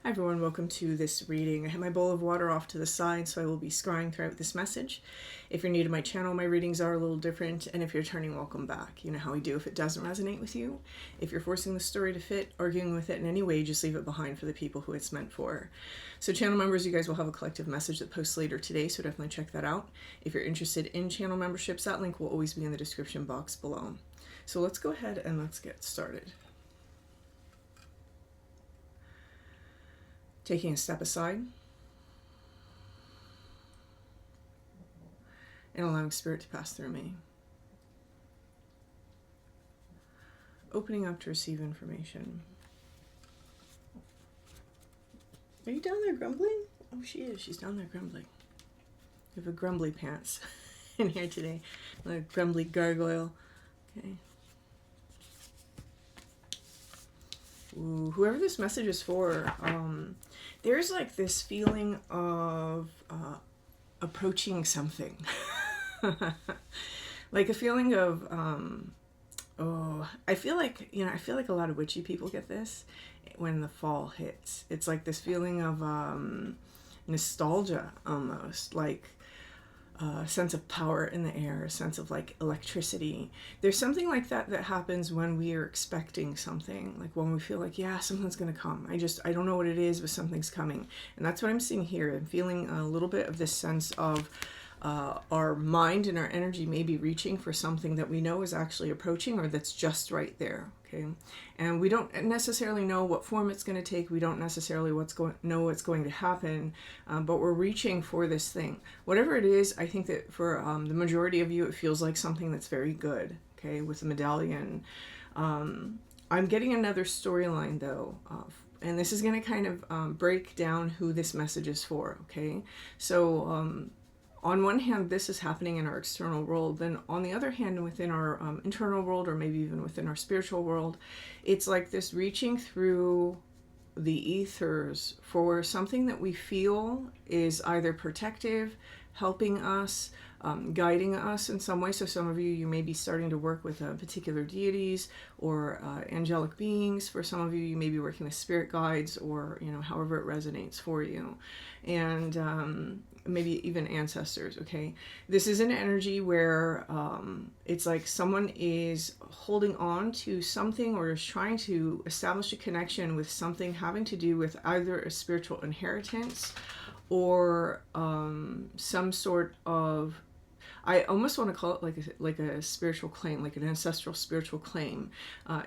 Hi everyone, welcome to this reading. I have my bowl of water off to the side, so I will be scrying throughout this message. If you're new to my channel, my readings are a little different, and if you're turning, welcome back. You know how we do if it doesn't resonate with you. If you're forcing the story to fit, arguing with it in any way, just leave it behind for the people who it's meant for. So channel members, you guys will have a collective message that posts later today, so definitely check that out. If you're interested in channel memberships, that link will always be in the description box below. So let's go ahead and let's get started. Taking a step aside and allowing spirit to pass through me. Opening up to receive information. Are you down there grumbling? Oh, she is. She's down there grumbling. We have a grumbly pants in here today. A grumbly gargoyle. Okay. Ooh, whoever this message is for, there's like this feeling of approaching something. Like a feeling of, I feel like a lot of witchy people get this when the fall hits. It's like this feeling of nostalgia almost, like a sense of power in the air, a sense of like electricity. There's something like that that happens when we are expecting something, like when we feel like, yeah, something's gonna come. I don't know what it is, but something's coming. And that's what I'm seeing here. I'm feeling a little bit of this sense of our mind and our energy may be reaching for something that we know is actually approaching, or that's just right there. Okay, and we don't necessarily know what form it's going to take. We don't necessarily know what's going to happen, but we're reaching for this thing. Whatever it is, I think that for the majority of you, it feels like something that's very good. Okay, with the medallion. I'm getting another storyline though, and this is going to kind of break down who this message is for. Okay, so on one hand, this is happening in our external world. Then on the other hand, within our internal world, or maybe even within our spiritual world, it's like this reaching through the ethers for something that we feel is either protective, helping us, guiding us in some way. So some of you may be starting to work with particular deities or angelic beings. For some of you, you may be working with spirit guides, or however it resonates for you. And maybe even ancestors. Okay, this is an energy where it's like someone is holding on to something, or is trying to establish a connection with something having to do with either a spiritual inheritance or some sort of, I almost want to call it like a spiritual claim, like an ancestral spiritual claim,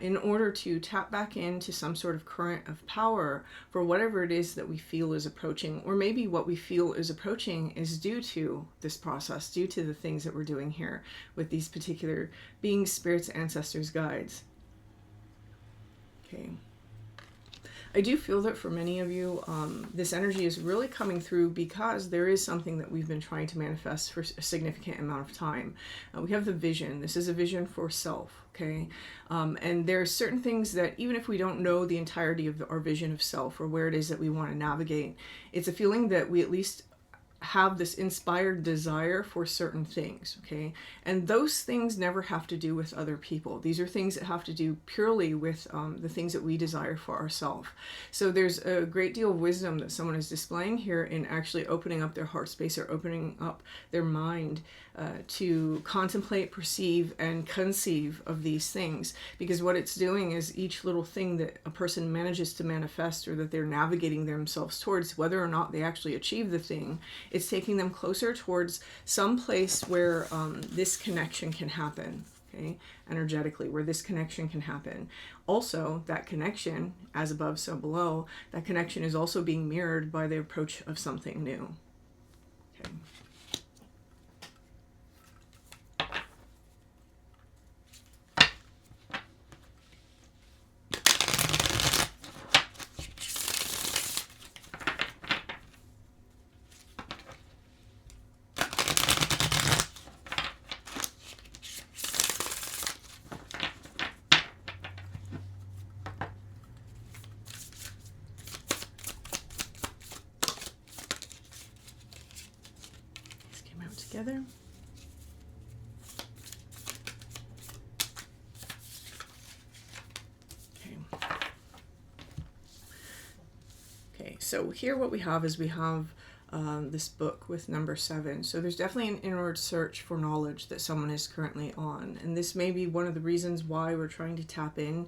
in order to tap back into some sort of current of power for whatever it is that we feel is approaching. Or maybe what we feel is approaching is due to this process, due to the things that we're doing here with these particular beings, spirits, ancestors, guides. Okay. I do feel that for many of you, this energy is really coming through because there is something that we've been trying to manifest for a significant amount of time. We have the vision. This is a vision for self, okay? And there are certain things that even if we don't know the entirety of our vision of self, or where it is that we want to navigate, it's a feeling that we at least have this inspired desire for certain things, okay? And those things never have to do with other people. These are things that have to do purely with the things that we desire for ourselves. So there's a great deal of wisdom that someone is displaying here in actually opening up their heart space, or opening up their mind to contemplate, perceive, and conceive of these things. Because what it's doing is each little thing that a person manages to manifest, or that they're navigating themselves towards, whether or not they actually achieve the thing, it's taking them closer towards some place where this connection can happen, okay? Energetically, where this connection can happen. Also, that connection, as above, so below, that connection is also being mirrored by the approach of something new. Okay. Together. Okay. Okay, so here what we have is we have this book with number 7. So there's definitely an inward search for knowledge that someone is currently on. And this may be one of the reasons why we're trying to tap in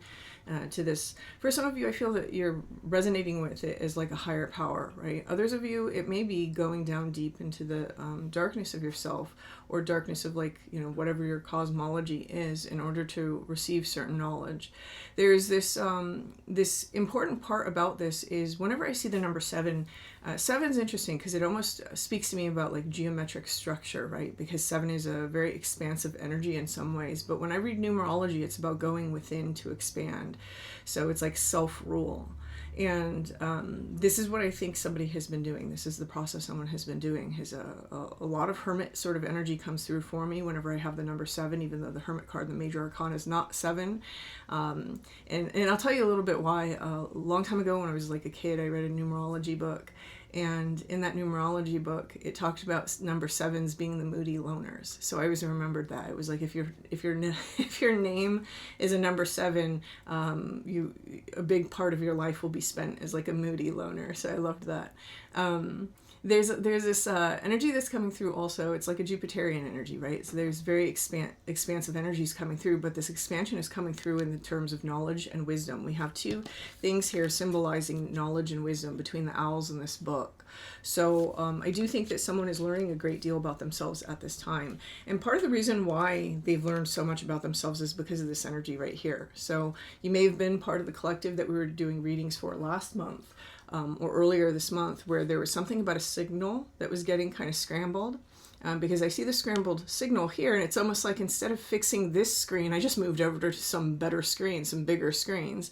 to this. For some of you, I feel that you're resonating with it as like a higher power, right? Others of you, it may be going down deep into the darkness of yourself, or darkness of, like, you know, whatever your cosmology is, in order to receive certain knowledge. There's this this important part about this is whenever I see the number 7, 7 is interesting because it almost speaks to me about like geometric structure, right? Because 7 is a very expansive energy in some ways. But when I read numerology, it's about going within to expand. So it's like self-rule. And this is what I think somebody has been doing. This is the process someone has been doing. A lot of hermit sort of energy comes through for me whenever I have the number 7, even though the hermit card, the Major Arcana, is not 7. And I'll tell you a little bit why. A long time ago when I was like a kid, I read a numerology book. And in that numerology book, it talked about number 7s being the moody loners. So I always remembered that. It was like if your name is a number 7, a big part of your life will be spent as like a moody loner. So I loved that. There's this energy that's coming through also. It's like a Jupiterian energy, right? So there's very expansive energies coming through, but this expansion is coming through in the terms of knowledge and wisdom. We have 2 things here symbolizing knowledge and wisdom between the owls in this book. So I do think that someone is learning a great deal about themselves at this time. And part of the reason why they've learned so much about themselves is because of this energy right here. So you may have been part of the collective that we were doing readings for last month. Or earlier this month, where there was something about a signal that was getting kind of scrambled. Because I see the scrambled signal here, and it's almost like instead of fixing this screen, I just moved over to some better screens, some bigger screens,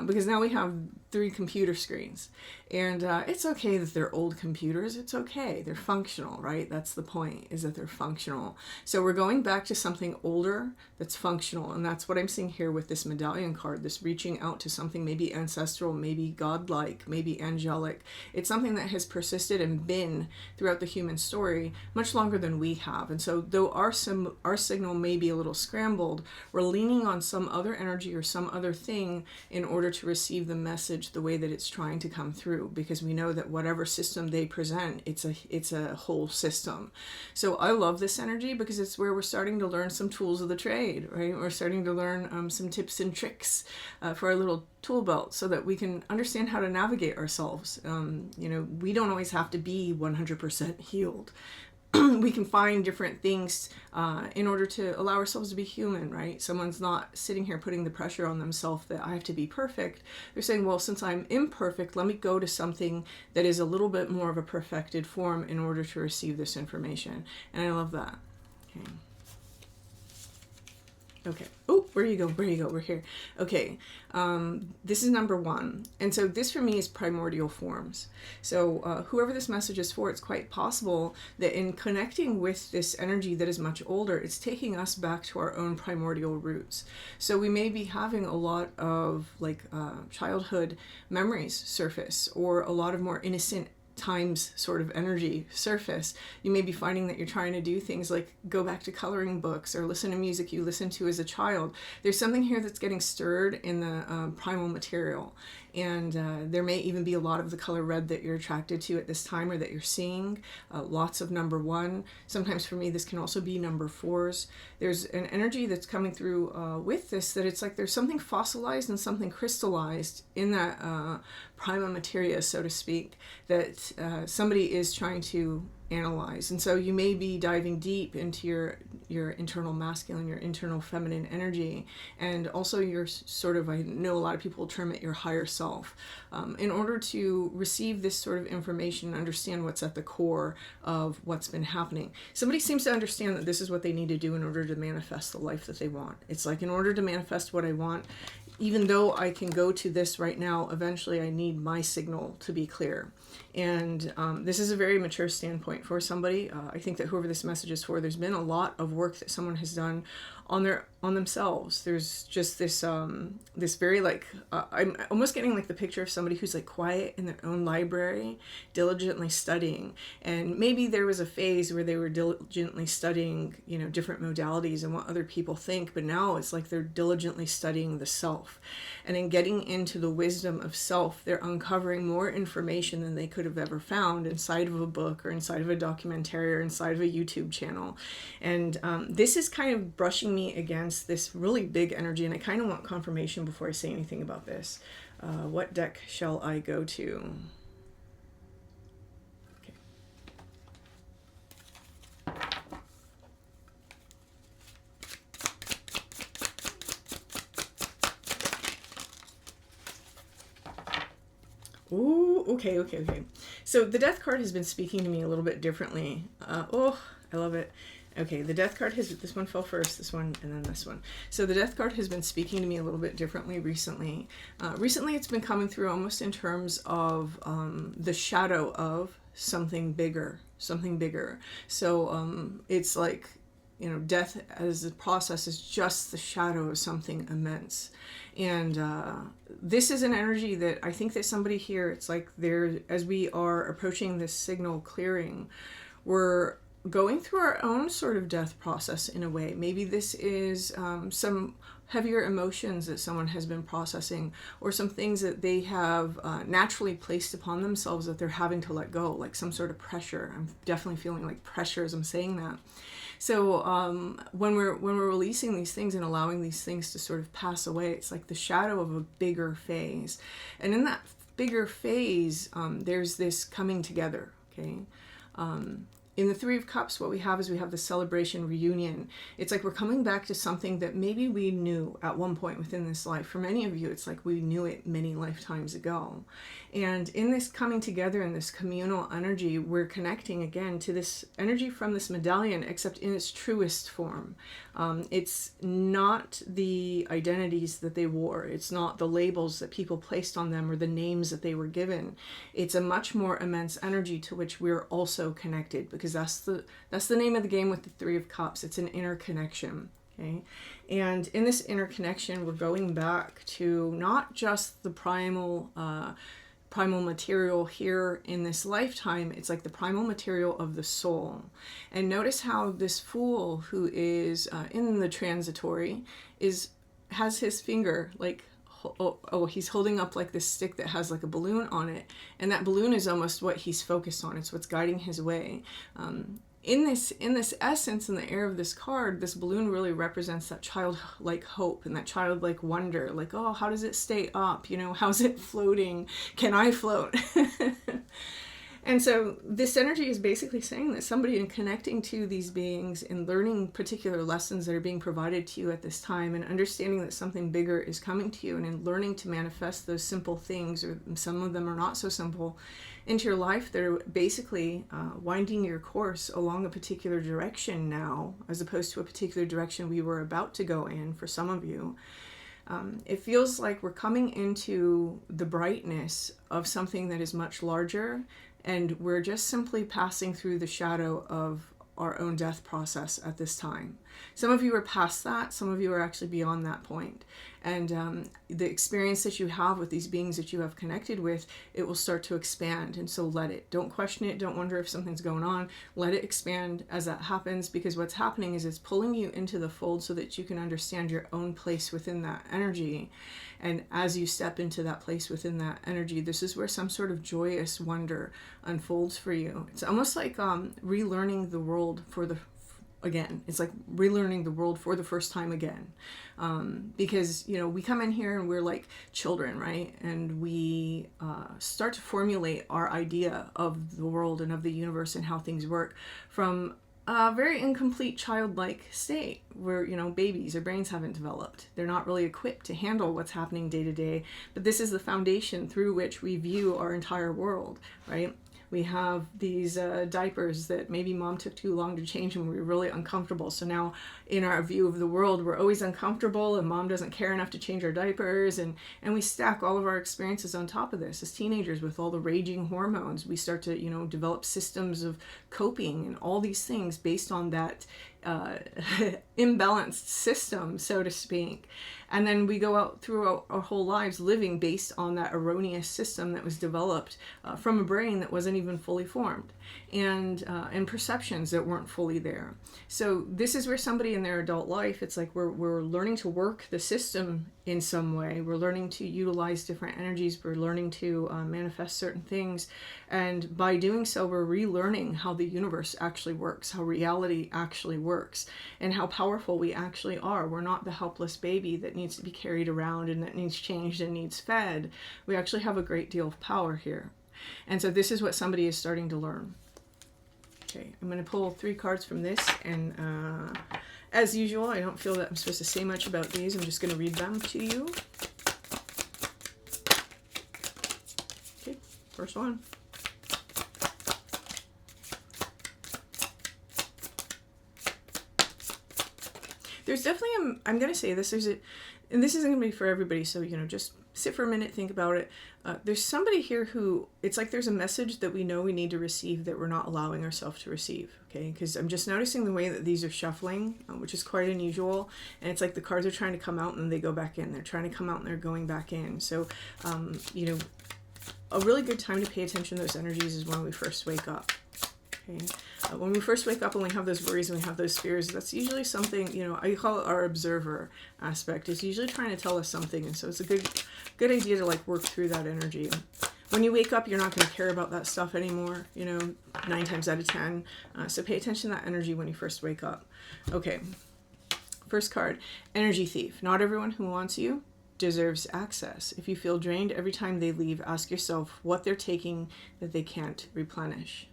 because now we have 3 computer screens. And it's okay that they're old computers. It's okay. They're functional, right? That's the point, is that they're functional. So we're going back to something older that's functional, and that's what I'm seeing here with this medallion card, this reaching out to something maybe ancestral, maybe godlike, maybe angelic. It's something that has persisted and been throughout the human story much longer than we have. And so though our signal may be a little scrambled, we're leaning on some other energy or some other thing in order to receive the message the way that it's trying to come through, because we know that whatever system they present, it's a whole system. So I love this energy because it's where we're starting to learn some tools of the trade, right? We're starting to learn some tips and tricks for our little tool belt so that we can understand how to navigate ourselves. You know, we don't always have to be 100% healed. We can find different things in order to allow ourselves to be human, right? Someone's not sitting here putting the pressure on themselves that I have to be perfect. They're saying, well, since I'm imperfect, let me go to something that is a little bit more of a perfected form in order to receive this information. And I love that. Okay. Okay. Oh, where you go? Where you go? We're here. Okay. This is number 1. And so this for me is primordial forms. So whoever this message is for, it's quite possible that in connecting with this energy that is much older, it's taking us back to our own primordial roots. So we may be having a lot of like childhood memories surface, or a lot of more innocent times sort of energy surface. You may be finding that you're trying to do things like go back to coloring books or listen to music you listened to as a child. There's something here that's getting stirred in the primal material. And there may even be a lot of the color red that you're attracted to at this time, or that you're seeing. Lots of number 1. Sometimes for me, this can also be number 4s. There's an energy that's coming through with this, that it's like there's something fossilized and something crystallized in that prima materia, so to speak, that somebody is trying to analyze. And so you may be diving deep into your internal masculine, your internal feminine energy, and also your sort of, I know a lot of people term it your higher self, in order to receive this sort of information and understand what's at the core of what's been happening. Somebody seems to understand that this is what they need to do in order to manifest the life that they want. It's like, in order to manifest what I want, even though I can go to this right now, eventually I need my signal to be clear. And this is a very mature standpoint for somebody. I think that whoever this message is for, there's been a lot of work that someone has done on themselves. There's just this this very like I'm almost getting like the picture of somebody who's like quiet in their own library, diligently studying. And maybe there was a phase where they were diligently studying, you know, different modalities and what other people think, but now it's like they're diligently studying the self. And in getting into the wisdom of self, they're uncovering more information than they could have ever found inside of a book or inside of a documentary or inside of a YouTube channel. And this is kind of brushing me against this really big energy, and I kind of want confirmation before I say anything about this. What deck shall I go to? Okay. Ooh, okay. So the Death card has been speaking to me a little bit differently. Oh, I love it. Okay, the Death card this one fell first, this one, and then this one. So the Death card has been speaking to me a little bit differently recently. Recently it's been coming through almost in terms of the shadow of something bigger, So it's like, you know, death as a process is just the shadow of something immense. And this is an energy that I think that somebody here, it's like there, as we are approaching this signal clearing, we're going through our own sort of death process in a way. Maybe this is some heavier emotions that someone has been processing, or some things that they have naturally placed upon themselves that they're having to let go, like some sort of pressure. I'm definitely feeling like pressure as I'm saying that. So when we're releasing these things and allowing these things to sort of pass away, it's like the shadow of a bigger phase. And in that bigger phase, there's this coming together, okay? In the Three of Cups, what we have is we have the celebration reunion. It's like we're coming back to something that maybe we knew at one point within this life. For many of you, it's like we knew it many lifetimes ago. And in this coming together in this communal energy, we're connecting again to this energy from this medallion, except in its truest form. It's not the identities that they wore. It's not the labels that people placed on them or the names that they were given. It's a much more immense energy to which we're also connected, because that's the name of the game with the Three of Cups. It's an interconnection. Okay, and in this interconnection, we're going back to not just the primal material here in this lifetime. It's like the primal material of the soul. And notice how this fool who is in the transitory has his finger like, he's holding up like this stick that has like a balloon on it, and that balloon is almost what he's focused on. It's what's guiding his way. In this essence, in the air of this card, this balloon really represents that childlike hope and that childlike wonder, like, oh, how does it stay up? You know, how's it floating? Can I float? And so this energy is basically saying that somebody, in connecting to these beings and learning particular lessons that are being provided to you at this time, and understanding that something bigger is coming to you, and in learning to manifest those simple things, or some of them are not so simple, into your life, they're basically winding your course along a particular direction now, as opposed to a particular direction we were about to go in for some of you. It feels like we're coming into the brightness of something that is much larger, and we're just simply passing through the shadow of our own death process at this time. Some of you are past that, some of you are actually beyond that point. And the experience that you have with these beings that you have connected with, it will start to expand. And so let it. Don't question it. Don't wonder if something's going on. Let it expand as that happens, because what's happening is it's pulling you into the fold so that you can understand your own place within that energy. And as you step into that place within that energy, this is where some sort of joyous wonder unfolds for you. It's almost like relearning the world again. It's like relearning the world for the first time again. Because, you know, we come in here and we're like children, right? And we start to formulate our idea of the world and of the universe and how things work from a very incomplete childlike state where, you know, babies, their brains haven't developed. They're not really equipped to handle what's happening day to day. But this is the foundation through which we view our entire world, right? We have these diapers that maybe mom took too long to change and we were really uncomfortable. So now in our view of the world, we're always uncomfortable and mom doesn't care enough to change our diapers. And we stack all of our experiences on top of this. As teenagers, with all the raging hormones, we start to, you know, develop systems of coping and all these things based on that imbalanced system, so to speak. And then we go out through our whole lives living based on that erroneous system that was developed from a brain that wasn't even fully formed, and perceptions that weren't fully there. So this is where somebody in their adult life, it's like we're learning to work the system in some way. We're learning to utilize different energies. We're learning to manifest certain things. And by doing so, we're relearning how the universe actually works, how reality actually works, and how powerful we actually are. We're not the helpless baby that needs to be carried around and that needs changed and needs fed. We actually have a great deal of power here. And so this is what somebody is starting to learn. Okay, I'm going to pull 3 cards from this, and as usual, I don't feel that I'm supposed to say much about these. I'm just going to read them to you. Okay, first one. There's definitely, I'm going to say this, and this isn't going to be for everybody, so, just sit for a minute, think about it. There's somebody here who, it's like there's a message that we know we need to receive that we're not allowing ourselves to receive, okay? Because I'm just noticing the way that these are shuffling, which is quite unusual, and it's like the cards are trying to come out and then they go back in. They're trying to come out and they're going back in. So, a really good time to pay attention to those energies is when we first wake up. Okay. When we first wake up and we have those worries and we have those fears, that's usually something, I call it our observer aspect. It's usually trying to tell us something, and so it's a good idea to like work through that energy. When you wake up, you're not going to care about that stuff anymore, 9 times out of 10. So pay attention to that energy when you first wake up. Okay, first card, Energy Thief. Not everyone who wants you deserves access. If you feel drained every time they leave, ask yourself what they're taking that they can't replenish.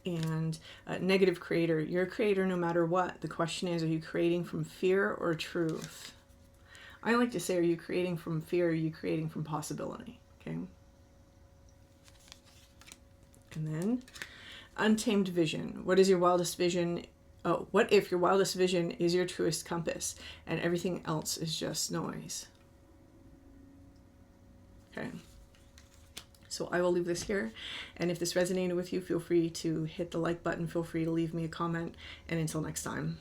And Negative Creator. You're a creator no matter what. The question is, are you creating from fear or truth? I like to say, are you creating from fear, or are you creating from possibility? Okay. And then Untamed Vision. What is your wildest vision? Oh, what if your wildest vision is your truest compass and everything else is just noise? Okay. So I will leave this here, and if this resonated with you, feel free to hit the like button, feel free to leave me a comment, and until next time.